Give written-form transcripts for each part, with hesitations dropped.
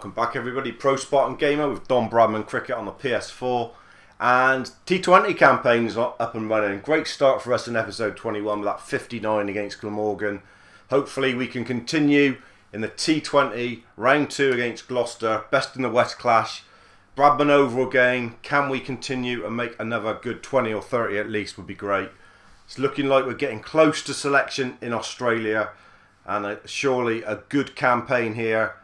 Welcome back everybody, Pro Spartan Gamer with Don Bradman Cricket on the PS4, and T20 campaign is up and running. Great start for us in episode 21 with that 59 against Glamorgan. Hopefully we can continue in the T20 round 2 against Gloucester, best in the West clash. Bradman over again. Can we continue and make another good 20 or 30 at least would be great. It's looking like we're getting close to selection in Australia, and surely a good campaign here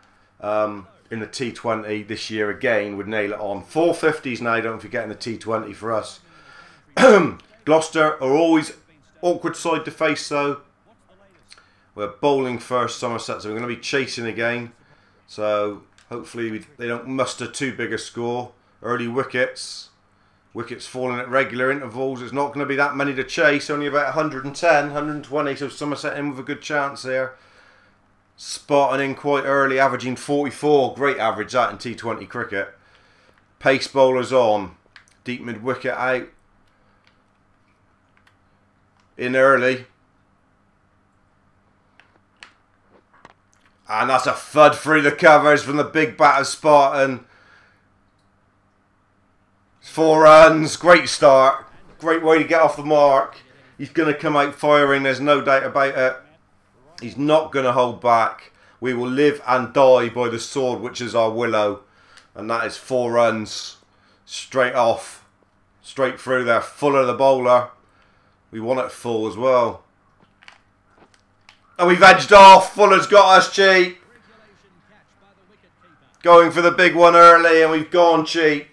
in the T20 this year again would nail it on. 450s now, don't forget, in the T20 for us. Gloucester are always awkward side to face though. We're bowling first, Somerset, so we're going to be chasing again. So hopefully they don't muster too big a score. Early wickets. Wickets falling at regular intervals. It's not going to be that many to chase. Only about 110, 120. So Somerset in with a good chance here. Spartan in quite early, averaging 44. Great average that in T20 cricket. Pace bowlers on. Deep mid wicket out. In early. And that's a thud through the covers from the big bat of Spartan. 4 runs. Great start. Great way to get off the mark. He's going to come out firing. There's no doubt about it. He's not going to hold back. We will live and die by the sword, which is our willow. And that is 4 runs. Straight off. Straight through there. Fuller the bowler. We want it full as well. And we've edged off. Fuller's got us cheap. Going for the big one early, and we've gone cheap.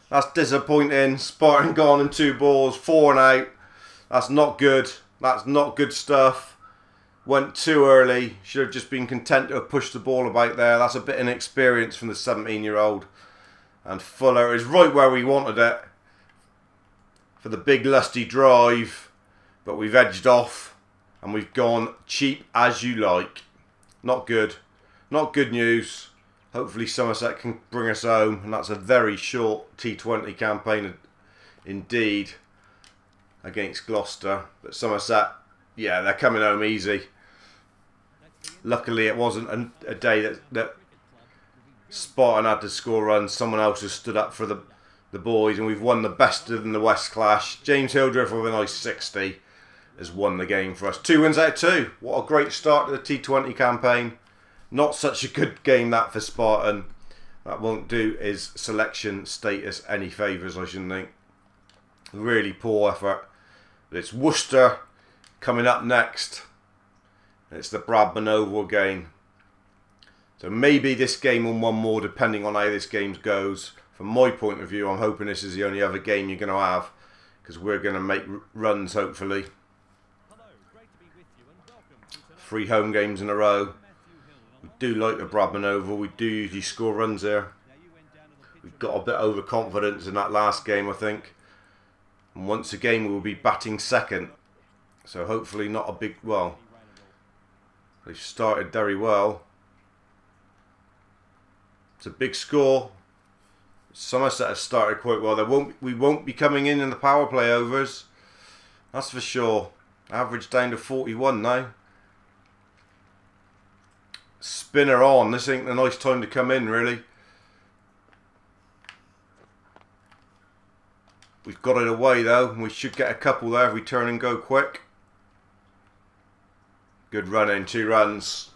That's disappointing. Spartan gone in 2 balls. 4 and out. That's not good. That's not good stuff. Went too early. Should have just been content to have pushed the ball about there. That's a bit inexperience from the 17-year-old. And Fuller is right where we wanted it for the big lusty drive. But we've edged off. And we've gone cheap as you like. Not good. Not good news. Hopefully Somerset can bring us home. And that's a very short T20 campaign indeed against Gloucester. But Somerset, yeah, they're coming home easy. Luckily it wasn't a day that Spartan had to score runs. Someone else has stood up for the boys. And we've won the best in the West clash. James Hildreth with a nice 60. Has won the game for us. 2 wins out of 2. What a great start to the T20 campaign. Not such a good game that for Spartan. That won't do his selection status any favours, I shouldn't think. Really poor effort. But it's Worcester coming up next. It's the Bradman Oval again. So maybe this game will one more depending on how this game goes. From my point of view, I'm hoping this is the only other game you're going to have. Because we're going to make runs hopefully. 3 home games in a row. We do like the Bradman Oval. We do usually score runs there. We've got a bit of overconfidence in that last game, I think. And once again, we'll be batting second. So hopefully not a big... Well, they've started very well. It's a big score. Somerset have started quite well. We won't be coming in the power play overs. That's for sure. Average down to 41 now. Spinner on. This ain't a nice time to come in, really. We've got it away, though. And we should get a couple there if we turn and go quick. Good run in. 2 runs.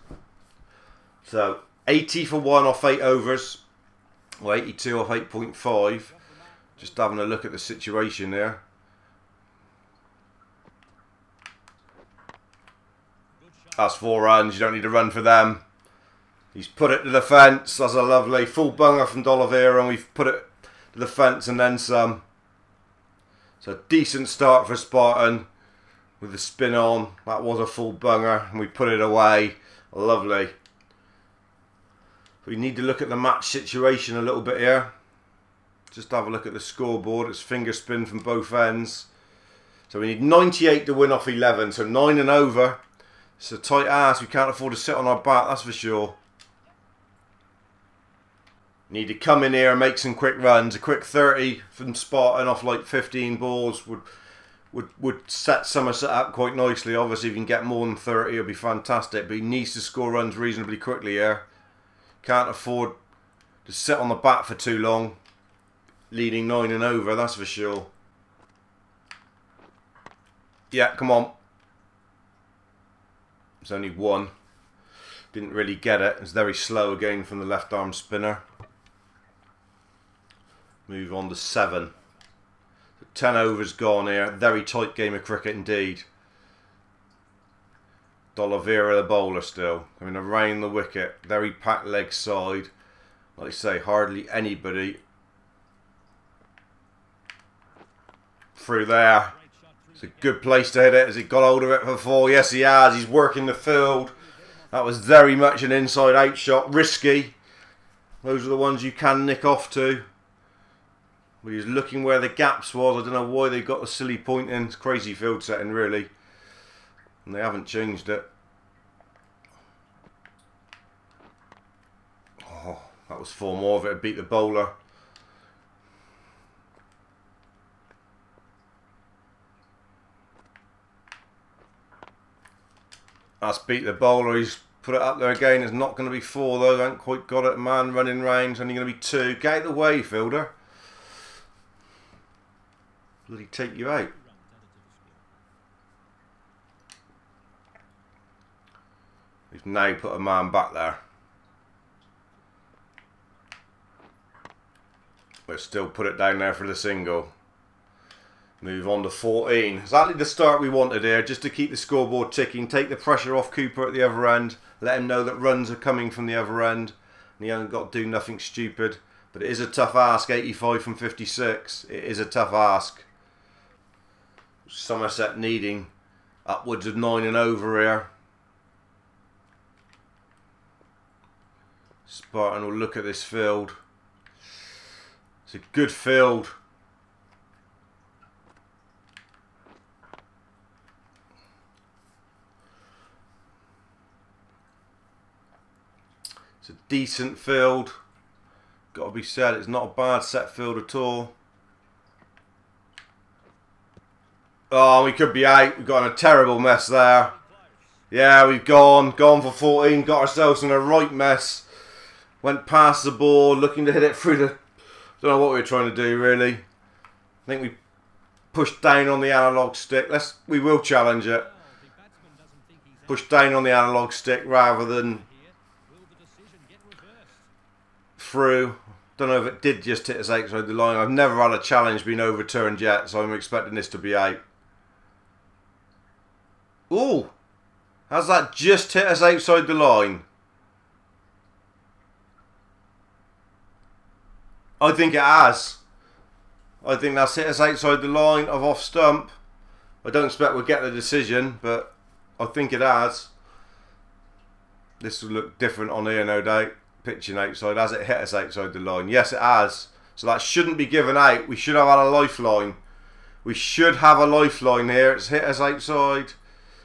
So, 80 for 1 off 8 overs. Well, 82 off 8.5. Just having a look at the situation there. That's 4 runs. You don't need to run for them. He's put it to the fence. That's a lovely full bunger from D'Oliveira, and we've put it to the fence and then some. So decent start for Spartan with the spin on. That was a full bunger, and we put it away. Lovely. We need to look at the match situation a little bit here. Just have a look at the scoreboard. It's finger spin from both ends. So we need 98 to win off 11. So 9 and over. It's a tight ass. We can't afford to sit on our bat, that's for sure. Need to come in here and make some quick runs. A quick 30 from Spartan off like 15 balls would set Somerset up quite nicely. Obviously, if you can get more than 30, it'll be fantastic. But he needs to score runs reasonably quickly here. Can't afford to sit on the bat for too long. Leading 9 and over, that's for sure. Yeah, come on. It's only 1. Didn't really get it. It's very slow again from the left arm spinner. Move on to 7. 10 overs gone here. Very tight game of cricket indeed. D'Oliveira the bowler still. I mean, around the wicket. Very packed leg side. Like I say, hardly anybody through there. It's a good place to hit it. Has he got hold of it before? Yes, he has. He's working the field. That was very much an inside-out shot. Risky. Those are the ones you can nick off to. But he's looking where the gaps was. I don't know why they got the silly point in. It's crazy field setting, really. And they haven't changed it. Oh, that was 4 more of it. It beat the bowler. That's beat the bowler. He's put it up there again. It's not going to be 4 though. Haven't quite got it. Man running round. It's only going to be 2. Get out of the way, fielder. Bloody take you out. He's now put a man back there. But still put it down there for the single. Move on to 14. Exactly the start we wanted here, just to keep the scoreboard ticking. Take the pressure off Cooper at the other end. Let him know that runs are coming from the other end. And he hasn't got to do nothing stupid. But it is a tough ask, 85 from 56. It is a tough ask. Somerset needing upwards of 9 and over here. Spartan will look at this field. It's a good field. It's a decent field. Got to be said, it's not a bad set field at all. Oh, we could be out. We've got in a terrible mess there. Yeah, we've gone for 14. Got ourselves in a right mess. Went past the ball, looking to hit it through the... Don't know what we were trying to do, really. I think we pushed down on the analog stick. We will challenge it. Push down on the analog stick rather than through. Don't know if it did just hit us outside the line. I've never had a challenge being overturned yet, so I'm expecting this to be out. Ooh! Has that just hit us outside the line? I think it has. I think that's hit us outside the line of off stump. I don't expect we'll get the decision, but I think it has. This will look different on here, no doubt. Pitching outside. Has it hit us outside the line? Yes, it has. So that shouldn't be given out. We should have had a lifeline. We should have a lifeline here. It's hit us outside.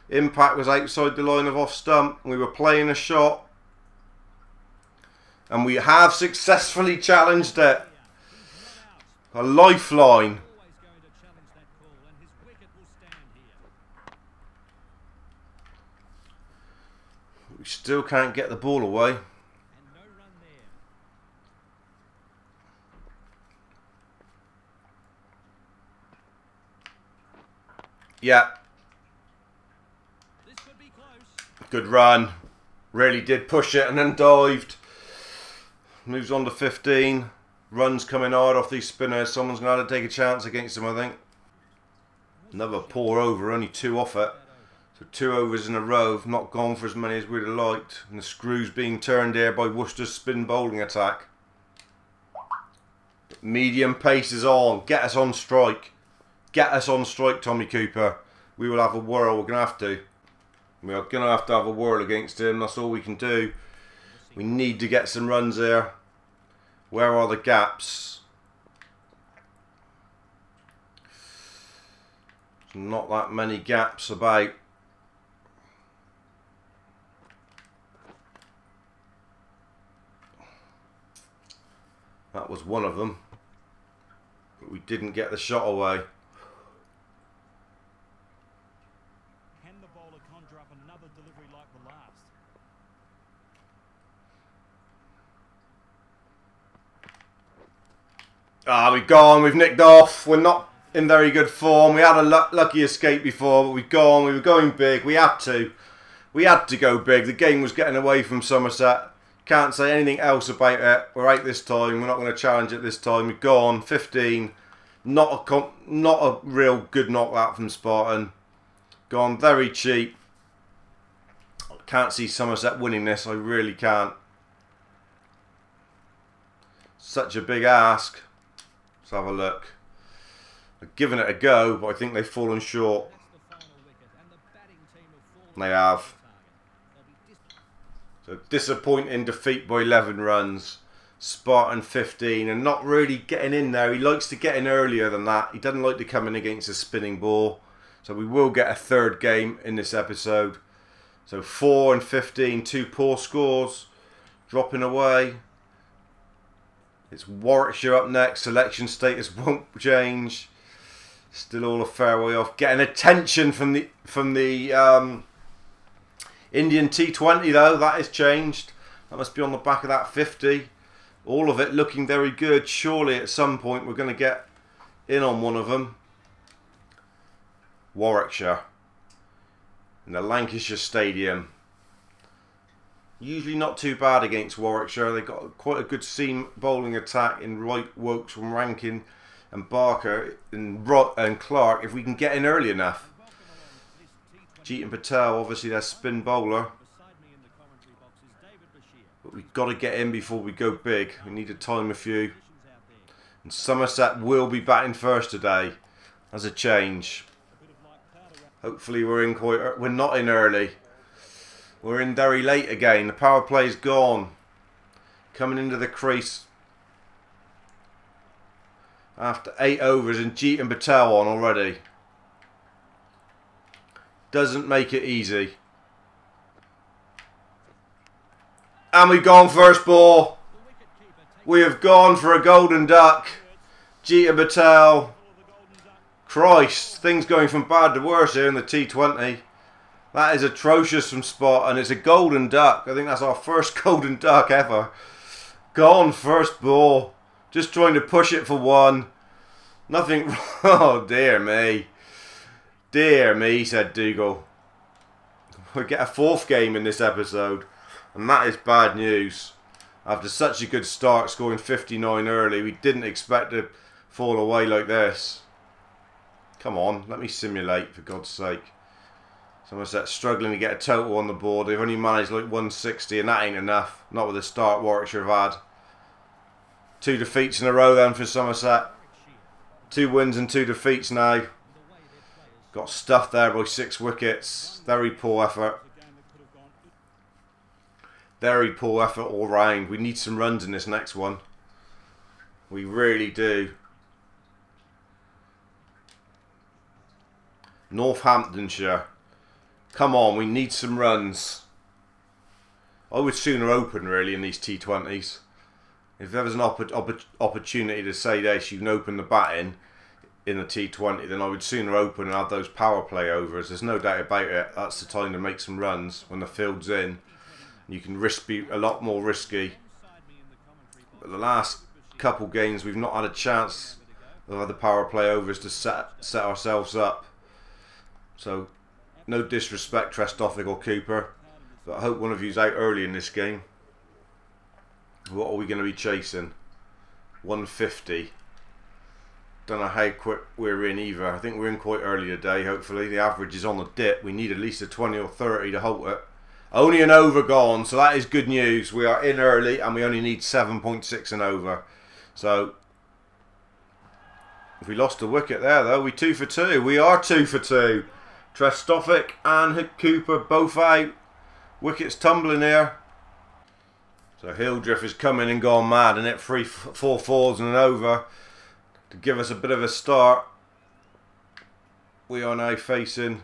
Impact was outside the line of off stump. We were playing a shot. And we have successfully challenged it. A lifeline. We still can't get the ball away. Yeah. Good run. Really did push it and then dived. Moves on to 15. Runs coming hard off these spinners. Someone's going to have to take a chance against them, I think. Another poor over. Only 2 off it. So 2 overs in a row. Have not gone for as many as we'd have liked. And the screws being turned here by Worcester's spin bowling attack. Medium pace is on. Get us on strike. Get us on strike, Tommy Cooper. We will have a whirl. We're going to have to. We are going to have a whirl against him. That's all we can do. We need to get some runs here. Where are the gaps? There's not that many gaps about. That was one of them. But we didn't get the shot away. Can the bowler conjure up another delivery like the last? Ah, we've gone. We've nicked off. We're not in very good form. We had a lucky escape before, but we've gone. We were going big. We had to. We had to go big. The game was getting away from Somerset. Can't say anything else about it. We're out this time. We're not going to challenge it this time. We've gone 15. Not a real good knock that from Spartan. Gone very cheap. Can't see Somerset winning this. I really can't. Such a big ask. Let's have a look. I've given it a go, but I think they've fallen short. And they have. So disappointing defeat by 11 runs. Spartan 15 and not really getting in there. He likes to get in earlier than that. He doesn't like to come in against a spinning ball. So we will get a third game in this episode. So 4 and 15, 2 poor scores. Dropping away. It's Warwickshire up next. Selection status won't change. Still all a fair way off. Getting attention from the Indian T20 though. That has changed. That must be on the back of that 50. All of it looking very good. Surely at some point we're going to get in on one of them. Warwickshire. In the Lancashire Stadium. Usually not too bad against Warwickshire. They've got quite a good seam bowling attack in Wright, Wokes from Rankin and Barker and Clark if we can get in early enough. Jeetan Patel, obviously their spin bowler. But we've got to get in before we go big. We need to time a few. And Somerset will be batting first today as a change. Hopefully we're not in early. We're in very late again. The power play's gone. Coming into the crease. After 8 overs and Jeetan Patel on already. Doesn't make it easy. And we've gone first ball. We have gone for a golden duck. Jeetan Patel. Christ, things going from bad to worse here in the T20. That is atrocious from Spartan. It's a golden duck. I think that's our first golden duck ever. Gone first ball. Just trying to push it for one. Nothing. Oh, dear me. Dear me, said Dougal. We get a 4th game in this episode. And that is bad news. After such a good start, scoring 59 early, we didn't expect to fall away like this. Come on, let me simulate, for God's sake. Somerset struggling to get a total on the board. They've only managed like 160 and that ain't enough. Not with the start Warwickshire have had. 2 defeats in a row then for Somerset. 2 wins and 2 defeats now. Got stuffed there by 6 wickets. Very poor effort. Very poor effort all round. We need some runs in this next one. We really do. Northamptonshire. Come on, we need some runs. I would sooner open really in these T20s. If there was an opportunity to say this, you can open the batting in the T20, then I would sooner open and have those power play overs. There's no doubt about it. That's the time to make some runs when the field's in. You can be a lot more risky. But the last couple games we've not had a chance of the power play overs to set ourselves up. So no disrespect Trestoffig or Cooper, but I hope one of you's out early in this game. What are we going to be chasing? 150. Don't know how quick we're in either. I think we're in quite early today, hopefully. The average is on the dip. We need at least a 20 or 30 to halt it. Only an over gone, so that is good news. We are in early and we only need 7.6 and over. So, if we lost a wicket there though, we're 2 for 2. We are 2 for 2. Trestoffig and Cooper both out. Wickets tumbling here. So Hildreth has come in and gone mad and hit 4 fours and an over to give us a bit of a start. We are now facing,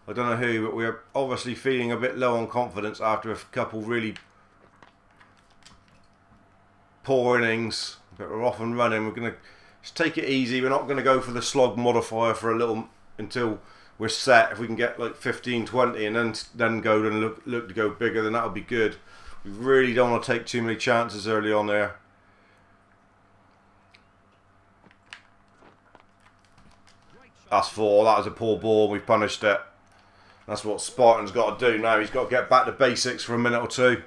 I don't know who, but we're obviously feeling a bit low on confidence after a couple really poor innings. But we're off and running. We're going to just take it easy. We're not going to go for the slog modifier for a little until we're set. If we can get like 15, 20 and then go and look to go bigger, then that'll be good. We really don't want to take too many chances early on there. That's 4. That was a poor ball. We've punished it. That's what Spartan's got to do now. He's got to get back to basics for a minute or two.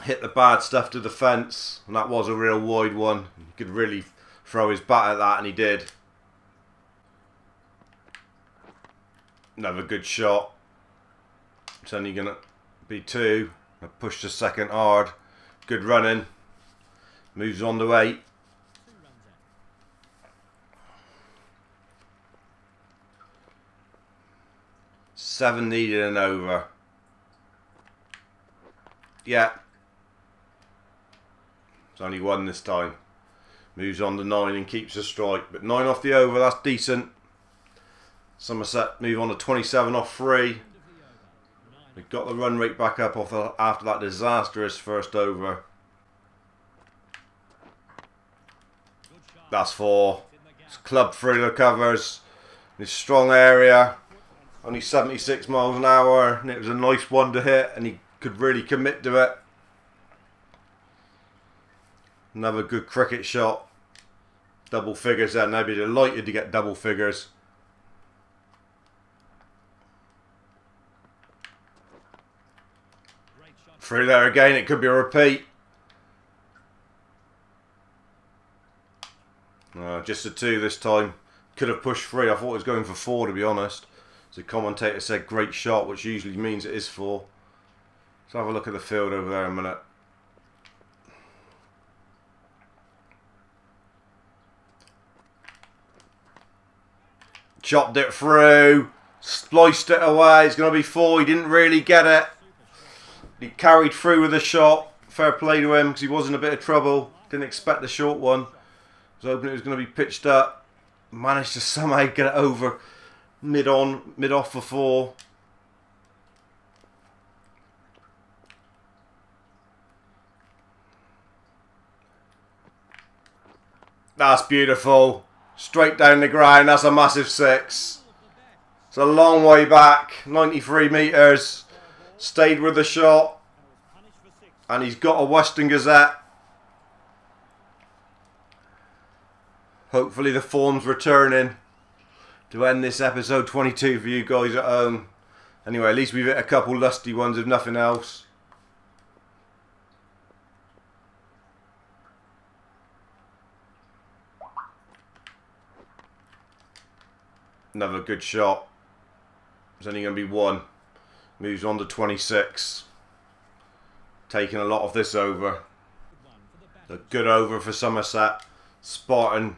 Hit the bad stuff to the fence. And that was a real wide one. He could really throw his bat at that, and he did. Another good shot. It's only going to be 2. I pushed the second hard. Good running. Moves on to 8. Seven needed and over. Yeah. It's only 1 this time. Moves on to 9 and keeps a strike. But 9 off the over, that's decent. Somerset move on to 27 off 3. They've got the run rate back up after that disastrous first over. That's 4. It's club through the covers. This strong area. Only 76 miles an hour. And it was a nice one to hit. And he could really commit to it. Another good cricket shot. Double figures there. They'd be delighted to get double figures. Through there again. It could be a repeat. Just a 2 this time. Could have pushed 3. I thought it was going for 4, to be honest. The commentator said great shot, which usually means it is 4. Let's have a look at the field over there a minute. Chopped it through. Spliced it away. It's going to be 4. He didn't really get it. He carried through with the shot. Fair play to him because he was in a bit of trouble. Didn't expect the short one. Was hoping it was going to be pitched up. Managed to somehow get it over mid off for 4. That's beautiful. Straight down the ground. That's a massive 6. It's a long way back. 93 metres. Stayed with the shot. And he's got a Western Gazette. Hopefully the form's returning to end this episode 22 for you guys at home. Anyway, at least we've hit a couple lusty ones if nothing else. Another good shot. There's only going to be 1. Moves on to 26. Taking a lot of this over. A good over for Somerset. Spartan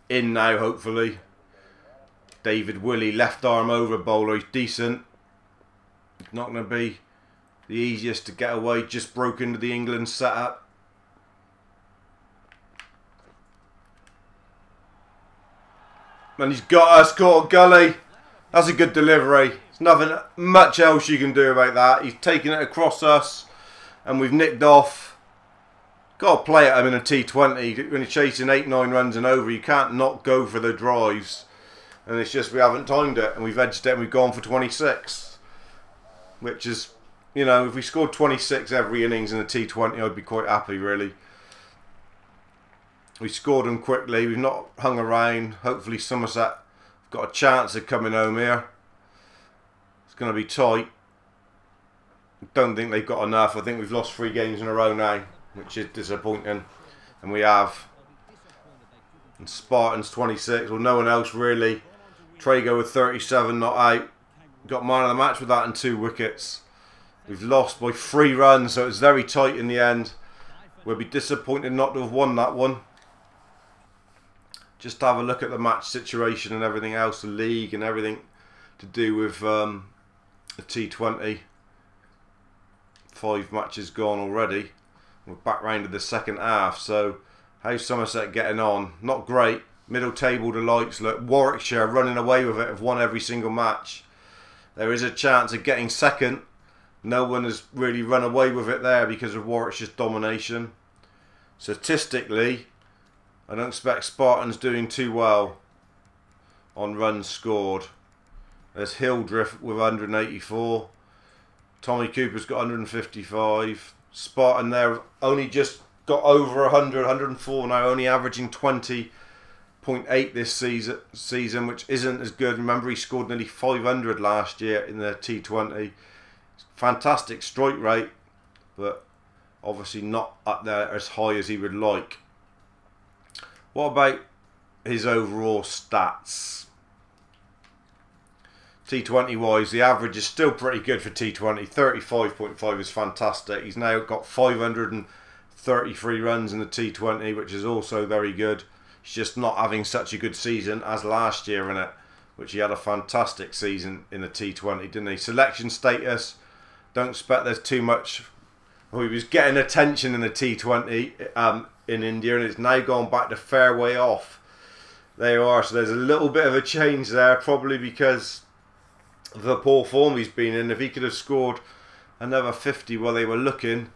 in now, hopefully. David Willey, left arm over bowler. He's decent. Not going to be the easiest to get away. Just broke into the England setup. And he's got us caught gully. That's a good delivery. There's nothing much else you can do about that. He's taking it across us. And we've nicked off. Got to play at him in a T20. When you're chasing 8-9 runs and over, you can't not go for the drives. And it's just we haven't timed it. And we've edged it and we've gone for 26. Which is, you know, if we scored 26 every innings in a T20, I'd be quite happy, really. We scored them quickly. We've not hung around. Hopefully Somerset have got a chance of coming home here. It's going to be tight. Don't think they've got enough. I think we've lost 3 games in a row now, which is disappointing. And we have. And Spartan's 26. Well, no one else really. Trago with 37 not out. Got man of the match with that and 2 wickets. We've lost by 3 runs, so it's very tight in the end. We'll be disappointed not to have won that one. Just have a look at the match situation and everything else, the league and everything to do with the T20. 5 matches gone already. We're back round to the second half. So how's Somerset getting on? Not great. Middle table delights. Look, Warwickshire running away with it. Have won every single match. There is a chance of getting second. No one has really run away with it there because of Warwickshire's domination. Statistically, I don't expect Spartans doing too well on runs scored. There's Hildreth with 184. Tommy Cooper's got 155. Spartan there only just got over 100, 104 now, only averaging 20.6 0.8 this season, which isn't as good. Remember, he scored nearly 500 last year in the T20. Fantastic strike rate, but obviously not up there as high as he would like. What about his overall stats? T20 wise, the average is still pretty good for T20. 35.5 is fantastic. He's now got 533 runs in the T20, which is also very good. He's just not having such a good season as last year in it, which he had a fantastic season in the T20, didn't he? Selection status, don't expect there's too much. Well, he was getting attention in the T20 in India, and it's now gone back to fairway off. There you are. So there's a little bit of a change there, probably because the poor form he's been in. If he could have scored another 50 while they were looking,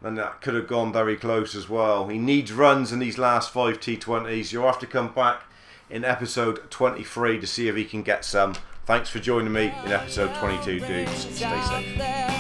then that could have gone very close as well. He needs runs in these last 5 T20s. You'll have to come back in episode 23 to see if he can get some. Thanks for joining me in episode 22, dudes. Stay safe.